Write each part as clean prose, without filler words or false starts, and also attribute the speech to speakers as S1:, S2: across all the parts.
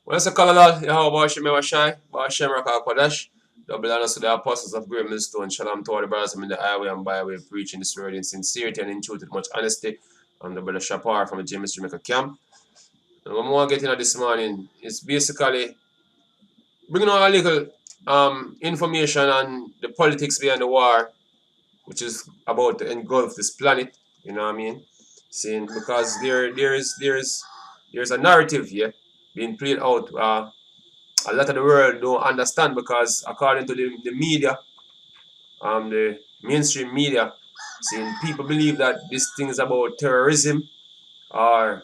S1: Well, it's a color, Yahweh Hashem Shai, Hashem Rakal Kodesh, double honors to the apostles of Great Millstone, shalom to all the brothers in the highway and byway, preaching this word in sincerity and in truth with much honesty. I'm the brother Shapar from the James Jamaica camp. And what I want to get into this morning is basically bringing on a little information on the politics behind the war, which is about to engulf this planet, you know what I mean? Seeing because there's a narrative here being played out. A lot of the world don't understand because according to the media, the mainstream media, seeing people believe that this thing is about terrorism or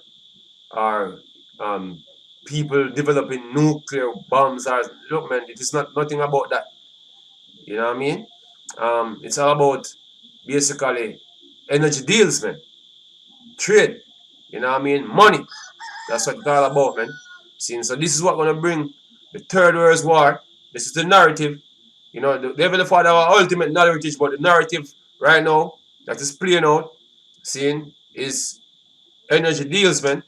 S1: people developing nuclear bombs. Or look, man, it is nothing about that. You know what I mean? It's all about basically energy deals, man. Trade. You know what I mean? Money. That's what it's all about, man. See, so this is what gonna bring the Third World War. This is the narrative. You know, the Heavenly Father our ultimate narrative, but the narrative right now that is playing out, seeing is energy deals, man.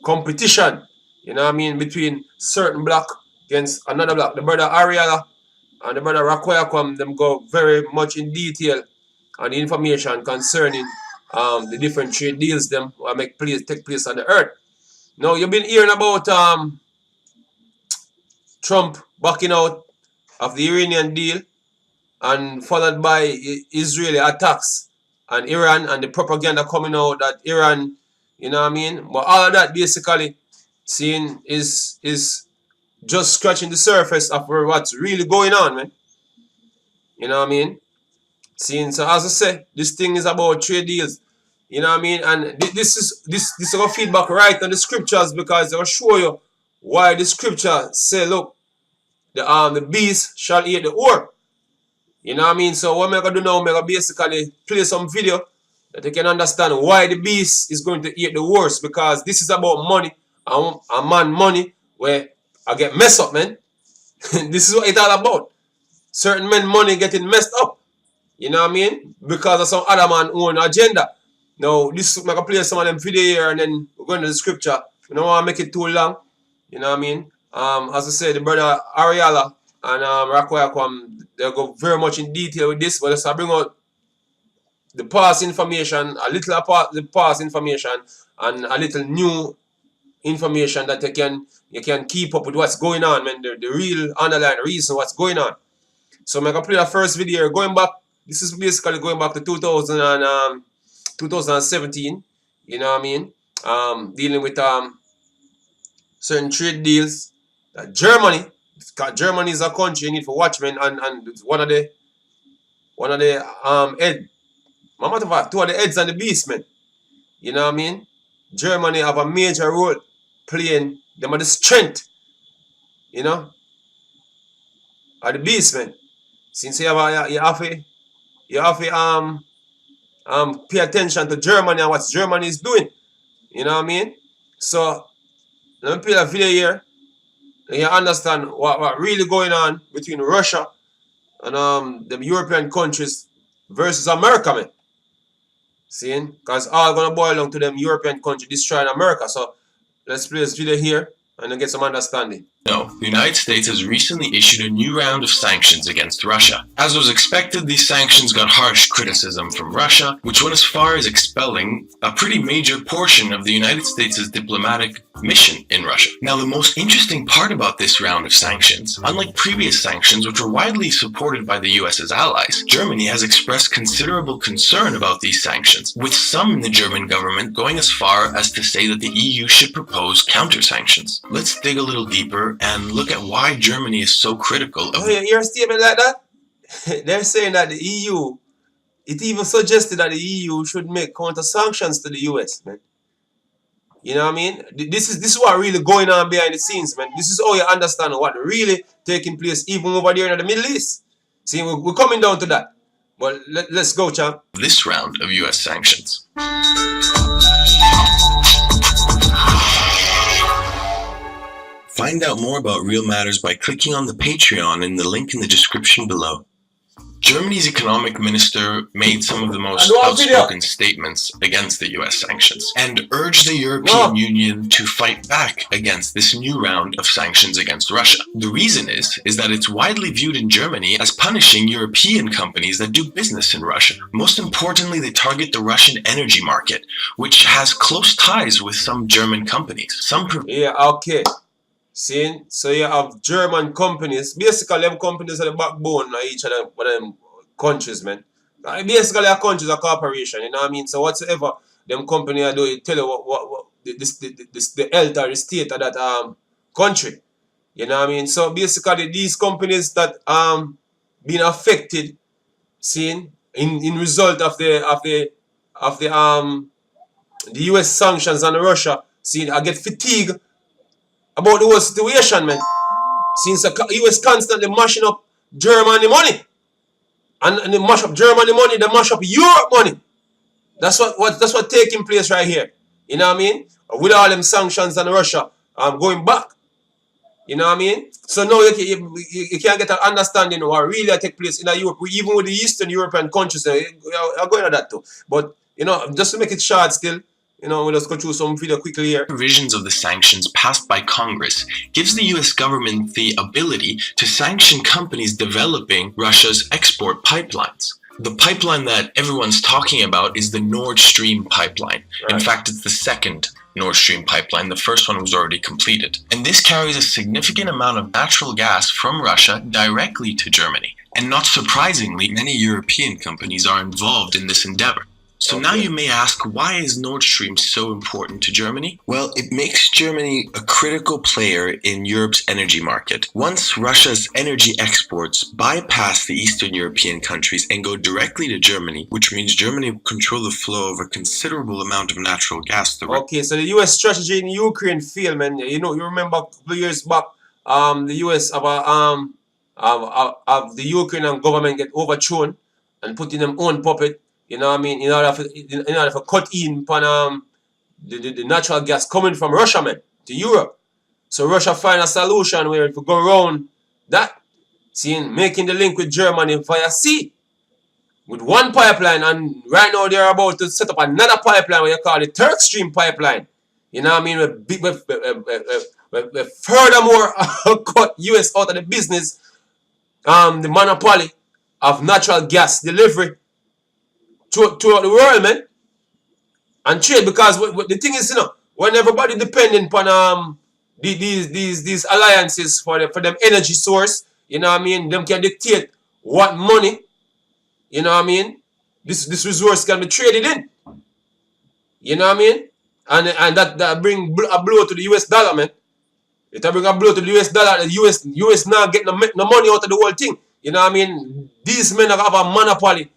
S1: Competition. You know what I mean? Between certain block against another block. The brother Ariella and the brother Rakoya them go very much in detail on the information concerning the different trade deals them will take place on the earth. Now you've been hearing about Trump backing out of the Iranian deal and followed by Israeli attacks on Iran and the propaganda coming out that Iran, you know what I mean? But all of that basically seeing is just scratching the surface of what's really going on, man. You know what I mean? Seeing, so as I say, this thing is about trade deals. You know what I mean? And this is our feedback right on the scriptures because they'll show you why the scripture say, look, the beast shall eat the whore. You know what I mean? So what I'm gonna do now, I'm gonna basically play some video that you can understand why the beast is going to eat the worst, because this is about money and a man money where I get messed up, man. This is what it's all about. Certain men money getting messed up. You know what I mean? Because of some other man own agenda. Now, this I'm gonna play some of them video here and then we're going to the scripture. You don't want to make it too long. You know what I mean? As I said, the brother Ariella and Rakoya they go very much in detail with this, but let's bring out the past information, a little apart the past information and a little new information that you can keep up with what's going on, man. The real underlying reason what's going on. So I'm gonna play the first video going back. This is basically going back to 2017. You know what I mean? Dealing with certain trade deals that Germany, because Germany is a country you need for watchmen and one of the head. Matter of fact, two of the heads and the beast, man. You know what I mean? Germany have a major role playing. Them are the strength, you know, are the beast, man. Since you have to pay attention to Germany and what Germany is doing. You know what I mean? So let me play a video here and you understand what really going on between Russia and the European countries versus America, man. See? Because all gonna boil down to them European countries destroying America. So let's play this video here and then get some understanding.
S2: No, the United States has recently issued a new round of sanctions against Russia. As was expected, these sanctions got harsh criticism from Russia, which went as far as expelling a pretty major portion of the United States' diplomatic mission in Russia. Now, the most interesting part about this round of sanctions, unlike previous sanctions which were widely supported by the US's allies, Germany has expressed considerable concern about these sanctions, with some in the German government going as far as to say that the EU should propose counter-sanctions. Let's dig a little deeper and look at why Germany is so critical of...
S1: Oh, you hear a statement like that? They're saying that the EU, it even suggested that the EU should make counter sanctions to the US, man. You know what I mean? This is what really going on behind the scenes, man. This is how you understand what really taking place even over there in the Middle East. See, we're coming down to that. But let's go, champ.
S2: This round of US sanctions. Find out more about Real Matters by clicking on the Patreon in the link in the description below. Germany's economic minister made some of the
S1: I
S2: most
S1: do a video.
S2: outspoken statements against the US sanctions and urged the European
S1: No.
S2: Union to fight back against this new round of sanctions against Russia. The reason is that it's widely viewed in Germany as punishing European companies that do business in Russia. Most importantly, they target the Russian energy market, which has close ties with some German companies.
S1: Yeah, okay. See, so you have German companies. Basically, them companies are the backbone of each of them countries, man. Basically, a country is a corporation, you know what I mean? So whatsoever them company are doing, tell you what the health or the state of that country. You know what I mean? So basically, these companies that been affected, seeing in result of the US sanctions on Russia, seeing I get fatigue about the whole situation, man. Since the US constantly mashing up Germany money. And they mash up Germany money, they mash up Europe money. That's what taking place right here. You know what I mean? With all them sanctions on Russia going back. You know what I mean? So now you can't get an understanding of what really take place in Europe, even with the Eastern European countries. I'm going to that too. But, you know, just to make it short still, you know, we'll just go through some video quickly here.
S2: Provisions of the sanctions passed by Congress gives the US government the ability to sanction companies developing Russia's export pipelines. The pipeline that everyone's talking about is the Nord Stream pipeline.
S1: Right.
S2: In fact, it's the second Nord Stream pipeline. The first one was already completed. And this carries a significant amount of natural gas from Russia directly to Germany. And not surprisingly, many European companies are involved in this endeavor. So now you may ask, why is Nord Stream so important to Germany? Well, it makes Germany a critical player in Europe's energy market. Once Russia's energy exports bypass the Eastern European countries and go directly to Germany, which means Germany will control the flow of a considerable amount of natural gas.
S1: Okay, so the US strategy in Ukraine failed, man. You know, you remember a couple of years back, the US of the Ukrainian government get overthrown and put in them own puppet. You know what I mean? In order for cut in upon the natural gas coming from Russia, man, to Europe. So Russia find a solution where if we go around that, seeing making the link with Germany via sea with one pipeline, and right now they're about to set up another pipeline where you call it Turk Stream pipeline. You know what I mean? We furthermore cut US out of the business, the monopoly of natural gas delivery throughout the world, man, and trade. Because the thing is, you know, when everybody depending upon these alliances for them energy source, you know what I mean, them can dictate what money, you know what I mean, this resource can be traded in. You know what I mean? And that bring a blow to the US dollar, man. It bring a blow to the US dollar. The US now get no money out of the whole thing. You know what I mean? These men have a monopoly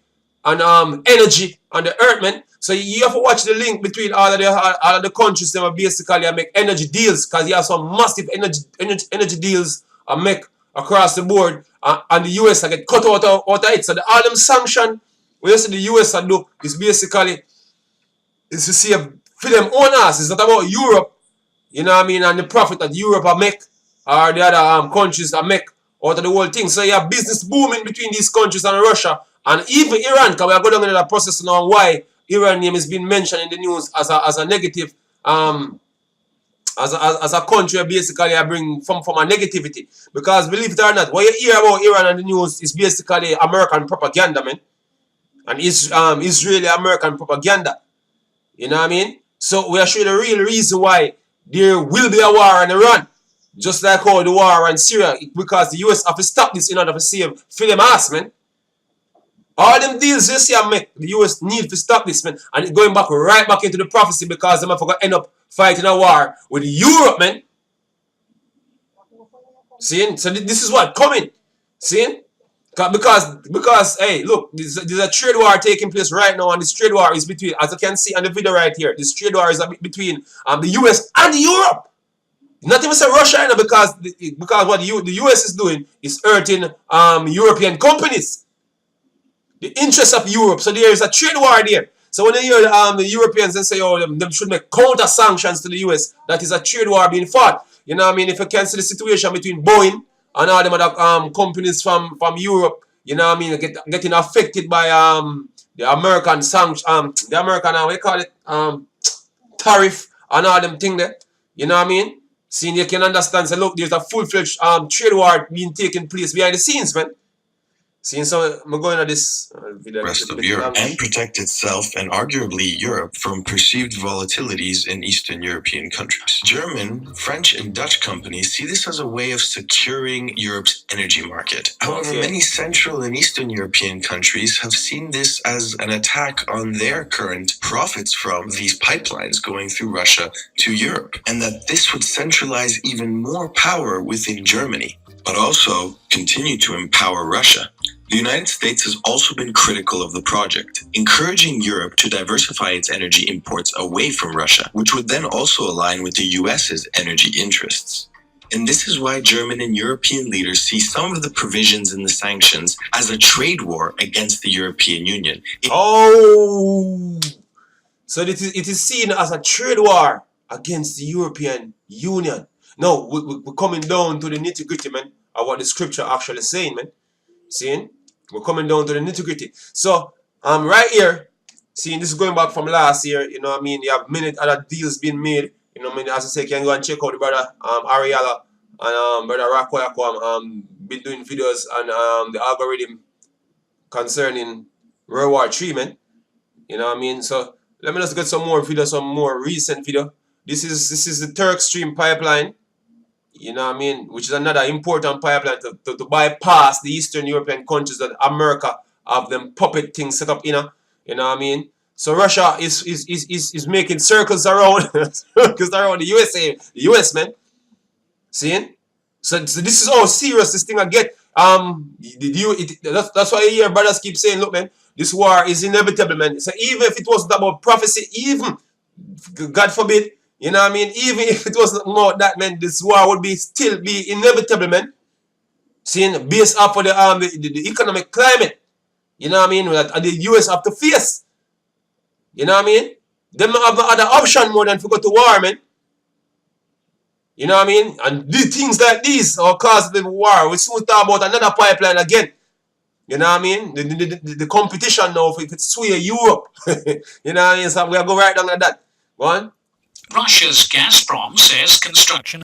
S1: on energy on the earth, man. So you have to watch the link between all of the countries that basically make energy deals, because you have some massive energy deals make across the board, and the US get cut out of it. So all them sanction, what you see the US do is basically is to see for them own ass. It's not about Europe, you know what I mean, and the profit that Europe make or the other countries make out of the whole thing. So you have business booming between these countries and Russia. And even Iran, because we are going into that process now, why Iran name is being mentioned in the news as a negative, as a country basically I bring from a negativity. Because believe it or not, what you hear about Iran in the news is basically American propaganda, man. And it's Israeli American propaganda. You know what I mean? So we are showing the real reason why there will be a war in Iran. Just like how the war in Syria, because the US have to stop this in order to save Philip ass, man. All them deals you see I make, the US need to stop this, man. And it's going back right back into the prophecy, because them have to end up fighting a war with Europe, man. See? So this is what coming. See? Because hey, look, there's a trade war taking place right now, and this trade war is between, as you can see on the video right here, this trade war is between the US and Europe. Not even say Russia, you know, because what the US is doing is hurting European companies. The interest of Europe. So there is a trade war there. So when you hear the Europeans and say, oh, them should make counter sanctions to the US, that is a trade war being fought. You know what I mean? If you can see the situation between Boeing and all them other companies from Europe, you know what I mean, getting affected by the American sanction, the American, what you call it, tariff and all them thing there. You know what I mean? Seeing you can understand, so look, there's a full-fledged trade war being taking place behind the scenes, man. Seeing so, I'm going to this video.
S2: Rest of Europe and protect itself and arguably Europe from perceived volatilities in Eastern European countries. German, French, and Dutch companies see this as a way of securing Europe's energy market. However, many Central and Eastern European countries have seen this as an attack on their current profits from these pipelines going through Russia to Europe, and that this would centralize even more power within Germany, but also continue to empower Russia. The United States has also been critical of the project, encouraging Europe to diversify its energy imports away from Russia, which would then also align with the US's energy interests. And this is why German and European leaders see some of the provisions in the sanctions as a trade war against the European Union.
S1: So it is seen as a trade war against the European Union. No, we're coming down to the nitty-gritty, man, of what the scripture actually saying, man. Seeing? We're coming down to the nitty-gritty. So, right here, seeing this is going back from last year, you know what I mean? You have many other deals being made. You know what I mean? As I say, you can go and check out the brother Ariella and brother Rakoyako been doing videos on the algorithm concerning World War 3, man. You know what I mean? So, let me just get some more videos, some more recent video. This is the Turk Stream pipeline. You know what I mean? Which is another important pipeline to bypass the Eastern European countries that America have them puppet things set up in. You know what I mean? So Russia is making circles around the USA, the US, man. Seeing? So this is how serious this thing I get. That's why you hear brothers keep saying, look, man, this war is inevitable, man. So even if it wasn't about prophecy, even God forbid, you know what I mean? Even if it wasn't more that, man, this war would still be inevitable, man. Seeing based off of the economic climate. You know what I mean? That the US have to face. You know what I mean? Them have no other option more than to go to war, man. You know what I mean? And things like these will cause the war. We soon talk about another pipeline again. You know what I mean? The competition now, if it's sway Europe. You know what I mean? So we'll go right down to that. Go on.
S3: Russia's Gazprom says construction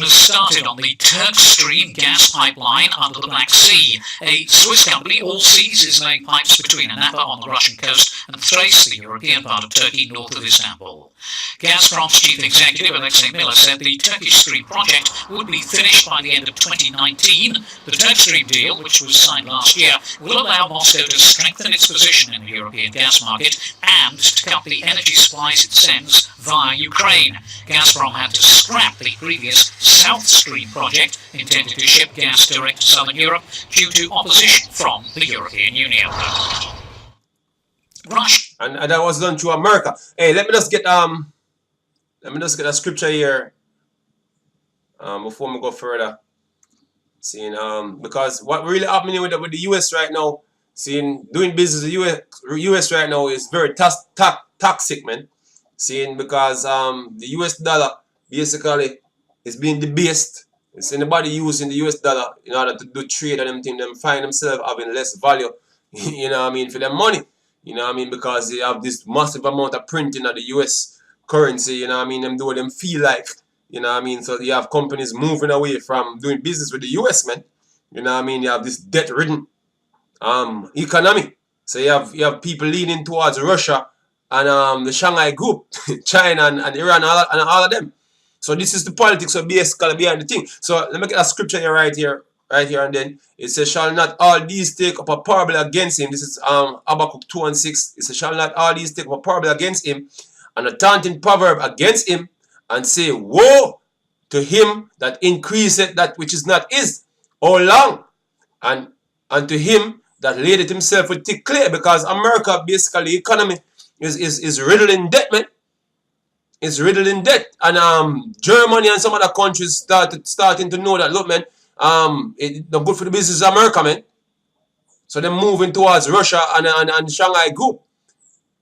S3: has started on the Turk Stream gas pipeline under the Black Sea. A Swiss company, All Seas, is laying pipes between Anapa on the Russian coast and Thrace, the European part of Turkey north of Istanbul. Gazprom's chief executive, Alexei Miller, said the Turkish Stream project would be finished by the end of 2019. The Turk Stream deal, which was signed last year, will allow Moscow to strengthen its position in the European gas market and to cut the energy supplies it sends via Ukraine. Gazprom had to scrap the previous South Stream project intended to ship gas direct to southern Europe due to opposition from the European Union. Russia.
S1: And that was done through America. Hey, let me just get a scripture here before we go further. Seeing because what really happening with the US right now, seeing doing business with the US right now is very toxic, man. Seeing because the US dollar basically is being debased. It's anybody using the US dollar in order to do trade and everything, them find themselves having less value, you know what I mean, for their money. You know what I mean? Because they have this massive amount of printing of the US currency, you know what I mean? Them do what them feel like. You know what I mean? So you have companies moving away from doing business with the US, man. You know what I mean? You have this debt-ridden economy. So you have people leaning towards Russia and the Shanghai Group, China and Iran and all of them. So this is the politics of basically behind the thing. So let me get a scripture here right here, and then it says, shall not all these take up a parable against him? This is Habakkuk 2:6. It says, shall not all these take up a parable against him, and a taunting proverb against him, and say, woe to him that increaseth that which is not his, how long? And to him that ladeth himself with thick clay, because America basically economy is riddled in debt, man. It's riddled in debt. And Germany and some other countries starting to know that, look, man, it's not good for the business of America, man. So they're moving towards Russia and the Shanghai Group,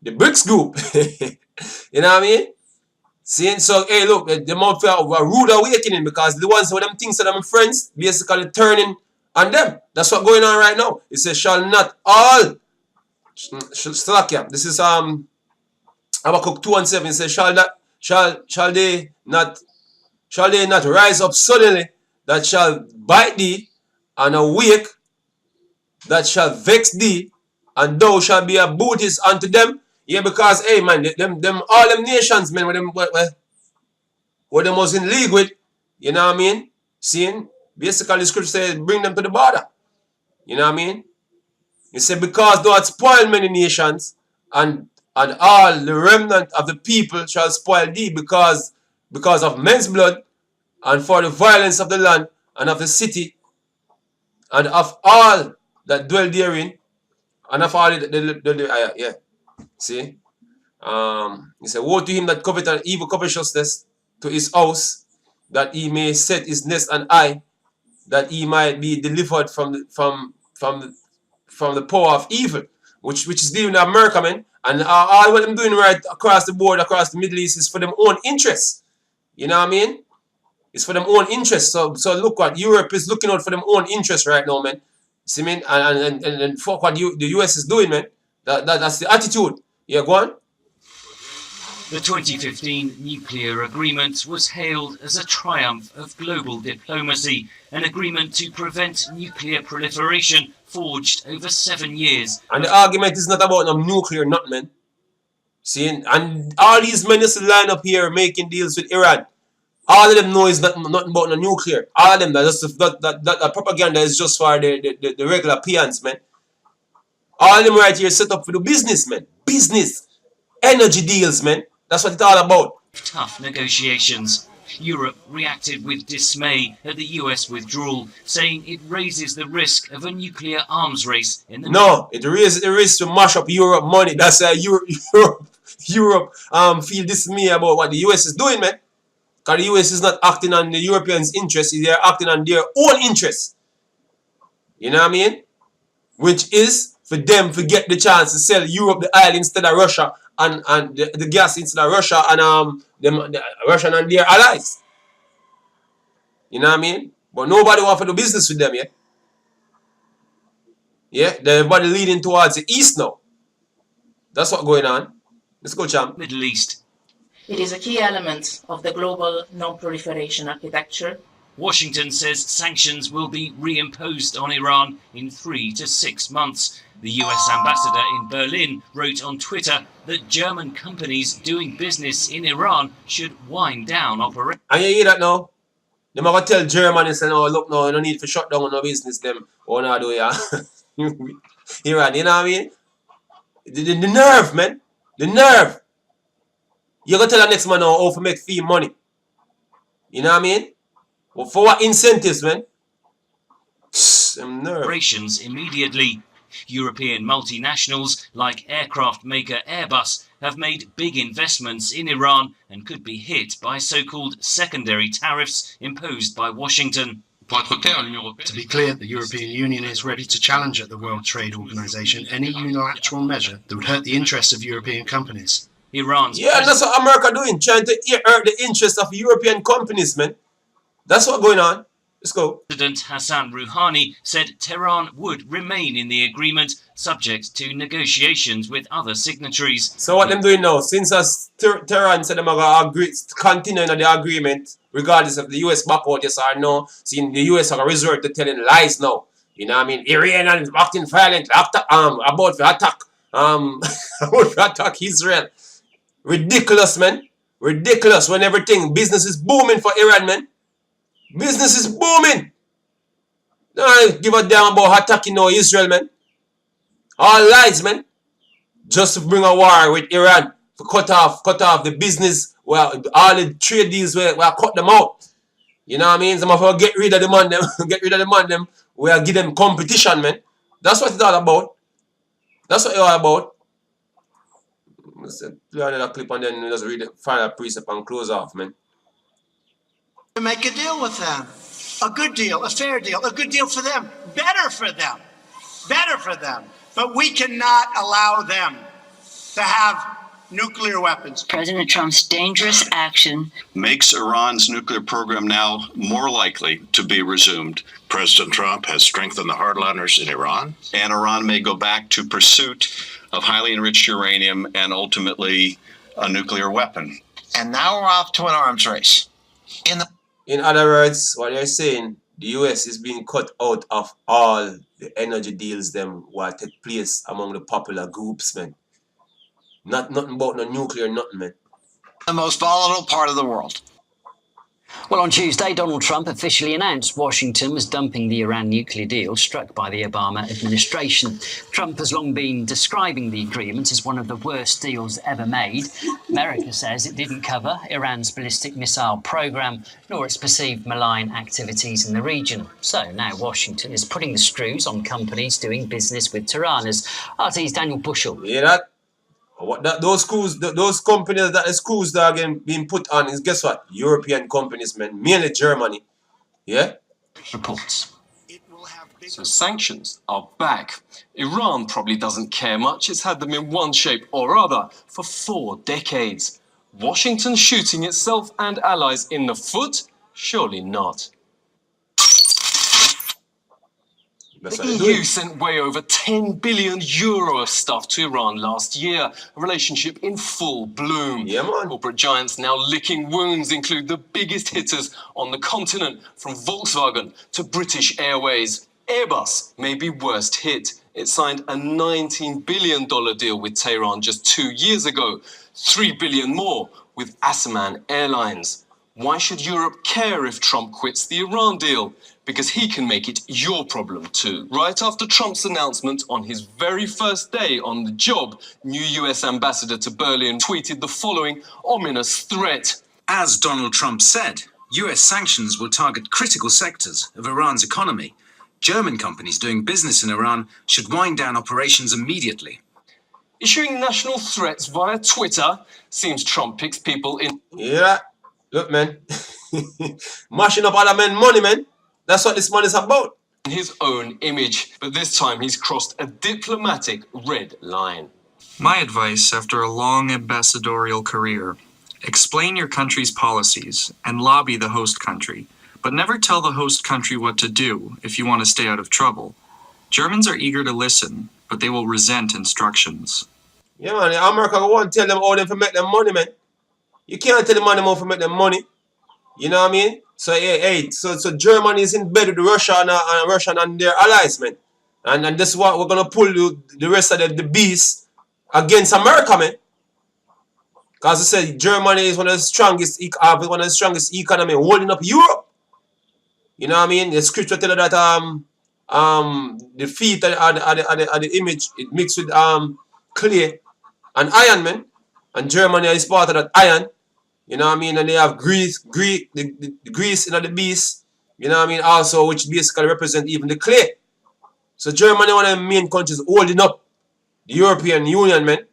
S1: the BRICS Group. You know what I mean? See, so hey, look, the mouth of a rude awakening because the ones with them things that I'm friends basically turning on them. That's what's going on right now. It says, shall not all Slovakia. This is Habakkuk 2:7. It says, shall they not rise up suddenly that shall bite thee, and awake that shall vex thee, and thou shalt be a booty unto them. Yeah, because hey man, them all them nations, man, what them was in league with, you know what I mean? Seeing basically the scripture says bring them to the border. You know what I mean? It said because thou hast spoiled many nations, and all the remnant of the people shall spoil thee because of men's blood, and for the violence of the land and of the city, and of all that dwell therein, and of all yeah. See? He said, woe to him that coveteth evil covetousness to his house, that he may set his nest on high, that he might be delivered from the power of evil, which is dealing in America, man. And all what them doing right across the board, across the Middle East, is for them own interests. You know what I mean? It's for them own interests. So look what Europe is looking out for them own interests right now, man. See me? And fuck what the US is doing, man. That's the attitude. Yeah, go on.
S3: The 2015 nuclear agreement was hailed as a triumph of global diplomacy, an agreement to prevent nuclear proliferation forged over 7 years.
S1: And the argument is not about no nuclear, nothing, man. See, and all these men just line up here making deals with Iran. All of them know is nothing about no nuclear. All of them, that propaganda is just for the regular peons, man. All of them right here set up for the business, man. Business. Energy deals, man. That's what it's all about.
S3: Tough negotiations. Europe reacted with dismay at the US withdrawal, saying it raises the risk of a nuclear arms race in the...
S1: No, it raises the risk to mash up Europe money. That's why Europe feel dismay about what the US is doing, man. Because the US is not acting on the Europeans' interests, they're acting on their own interests. You know what I mean? Which is for them to get the chance to sell Europe the oil instead of Russia, and the gas instead of Russia and Russia and their allies. You know what I mean? But nobody wants to do business with them, yeah? Yeah? Everybody leading towards the east now. That's what's going on. Let's go, champ.
S3: Middle East.
S4: It is a key element of the global non-proliferation architecture.
S3: Washington says sanctions will be reimposed on Iran in 3 to 6 months. The US ambassador in Berlin wrote on Twitter that German companies doing business in Iran should wind down operations.
S1: And you hear that now? They might go tell Germany, say, no, look, no, you don't need to shut down no business, them. Oh, no, do ya? Iran, you know what I mean? The nerve, man. The nerve. You go tell the next man now how to make fee money. You know what I mean? Well, for what incentives, man? Them nerve.
S3: Operations immediately. European multinationals like aircraft maker Airbus have made big investments in Iran and could be hit by so-called secondary tariffs imposed by Washington.
S5: To be clear, the European Union is ready to challenge at the World Trade Organization any unilateral measure that would hurt the interests of European companies.
S3: Iran's
S1: that's what America doing, trying to hurt the interests of European companies, man. That's what's going on. Let's go.
S3: President Hassan Rouhani said Tehran would remain in the agreement, subject to negotiations with other signatories.
S1: So what them doing now? Since Tehran said they're going to agree, continue in the agreement, regardless of the US back out, yes or no, seeing the US are resort to telling lies now. You know what I mean? Iran is acting violent about to attack about to attack Israel. Ridiculous, man. Ridiculous when everything, business is booming for Iran, man. Business is booming. Don't give a damn about attacking no Israel, man. All lies, man. Just to bring a war with Iran. To cut off the business. Well, all the trade deals, we cut them out. You know what I mean? Some of us get rid of the man, them. Get rid of the man, them. We'll give them competition, man. That's what it's all about. That's what it's all about. Let's play another clip and then just read the final precept and close off, man.
S6: To make a deal with them. A good deal, a fair deal, a good deal for them. Better for them. Better for them. But we cannot allow them to have nuclear weapons.
S7: President Trump's dangerous action
S8: makes Iran's nuclear program now more likely to be resumed. President Trump has strengthened the hardliners in Iran, and Iran may go back to pursuit of highly enriched uranium and ultimately a nuclear weapon.
S9: And now we're off to an arms race.
S1: In other words, what they're saying, the US is being cut out of all the energy deals them what take place among the popular groups, man. Nothing about no nuclear, nothing, man.
S9: The most volatile part of the world.
S10: Well, on Tuesday, Donald Trump officially announced Washington was dumping the Iran nuclear deal struck by the Obama administration. Trump has long been describing the agreement as one of the worst deals ever made. America says it didn't cover Iran's ballistic missile program, nor its perceived malign activities in the region. So now Washington is putting the screws on companies doing business with Tehran, as RT's Daniel Bushell.
S1: You hear that? What that those companies that the screws that are being put on is, guess what? European companies, man, mainly Germany. Yeah?
S10: Reports.
S11: So sanctions are back. Iran probably doesn't care much. It's had them in one shape or other for 4 decades. Washington shooting itself and allies in the foot? Surely not. The EU sent way over 10 billion euro of stuff to Iran last year, a relationship in full bloom.
S1: Yeah, man.
S11: Corporate giants now licking wounds include the biggest hitters on the continent, from Volkswagen to British Airways. Airbus may be worst hit. It signed a $19 billion deal with Tehran just 2 years ago, $3 billion more with Asaman Airlines. Why should Europe care if Trump quits the Iran deal? Because he can make it your problem too. Right after Trump's announcement on his very first day on the job, new US ambassador to Berlin tweeted the following ominous threat.
S12: As Donald Trump said, US sanctions will target critical sectors of Iran's economy. German companies doing business in Iran should wind down operations immediately.
S11: Issuing national threats via Twitter seems Trump picks people in.
S1: Yeah. Look, man. Mashing up other men's money, man. That's what this money is about.
S11: His own image, but this time he's crossed a diplomatic red line.
S13: My advice after a long ambassadorial career: explain your country's policies and lobby the host country, but never tell the host country what to do if you want to stay out of trouble. Germans are eager to listen, but they will resent instructions.
S1: Yeah, man. America won't tell them how them to make them money, man. You can't tell them how to make them money. You know what I mean? So so Germany is in bed with Russia and their allies, man. And this is what we're gonna pull the rest of the beasts against America, man. Because I said Germany is one of the strongest economy holding up Europe. You know what I mean? The scripture tell you that the feet are the image, it mixed with clay and iron, man. And Germany is part of that iron. You know what I mean? And they have Greece in the beast. You know what I mean? Also, which basically represent even the clay. So Germany, one of the main countries holding up the European Union, man.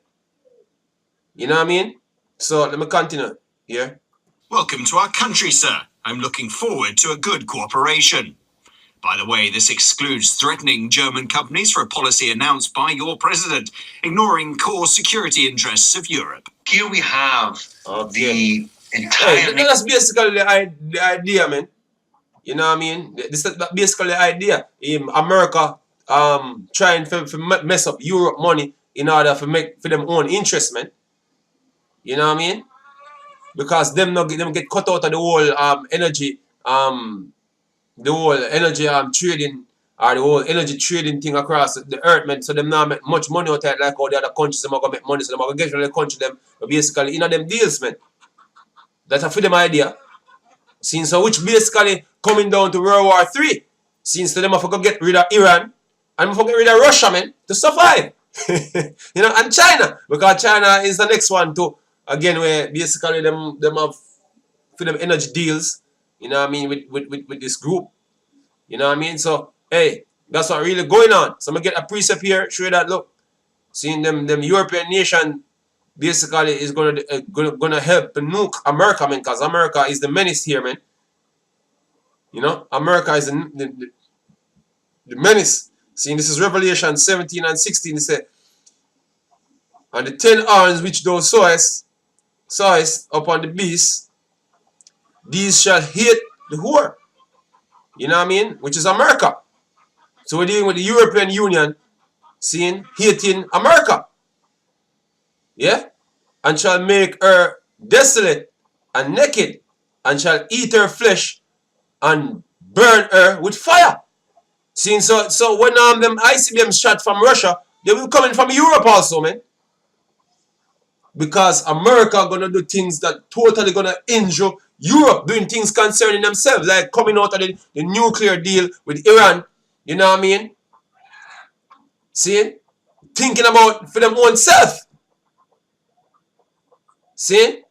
S1: You know what I mean? So let me continue here.
S12: Welcome to our country, sir. I'm looking forward to a good cooperation. By the way, this excludes threatening German companies for a policy announced by your president, ignoring core security interests of Europe.
S9: Here we have the entire...
S1: Hey, that's basically the idea, man. You know what I mean? This is basically the idea. America trying to mess up Europe money in order for them own interest, man. You know what I mean? Because them get cut out of the whole energy trading or the whole energy trading thing across the earth, man. So them not make much money out of it like all the other countries them are gonna make money. So them are gonna get rid of the country them basically in them deals, man. That's a freedom idea. Since so which basically coming down to World War 3. Since them have to get rid of Iran and have to get rid of Russia, man, to survive. You know, and China. Because China is the next one too. Again, where basically them have for them energy deals, you know what I mean, with this group. You know what I mean? So hey, that's what really going on. So I'm gonna get a precept here, show you that look. Seeing them European nation basically is gonna help nuke America, man, because America is the menace here, man. You know, America is the menace. See, this is Revelation 17 and 16. It said, And the 10 horns which thou sawest upon the beast, these shall hate the whore. You know what I mean? Which is America. So we're dealing with the European Union, seeing, hating America. Yeah? And shall make her desolate and naked, and shall eat her flesh and burn her with fire. Seeing, so when them ICBM shot from Russia, they will come in from Europe also, man. Because America gonna do things that totally gonna injure Europe, doing things concerning themselves, like coming out of the nuclear deal with Iran. You know what I mean? See? Thinking about for them own self. See?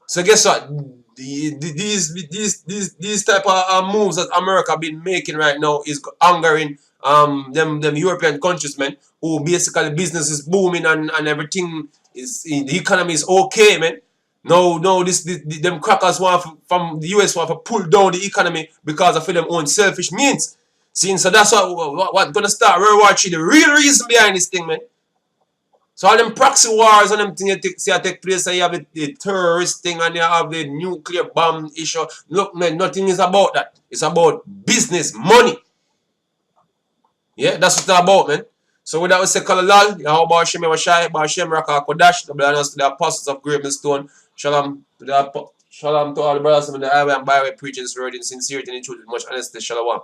S1: So guess what? These type of moves that America been making right now is angering them European countries, man, who basically business is booming and everything is, the economy is okay, man. No, them crackers want from the US want to pull down the economy because of them own selfish means. See, so that's what gonna start World War III. The real reason behind this thing, man. So all them proxy wars and them things take place, and you have the terrorist thing and you have the nuclear bomb issue. Look, man, nothing is about that. It's about business, money. Yeah, that's what it's about, man. So with that we say Kalalal, Yahweh Hashem Yahweh Hashem Rakah Kodash, the blindness to the apostles of Gravenstone. Shalom to all the brothers in the highway and byway preaching this word in sincerity and in truth with much honesty. Shalom.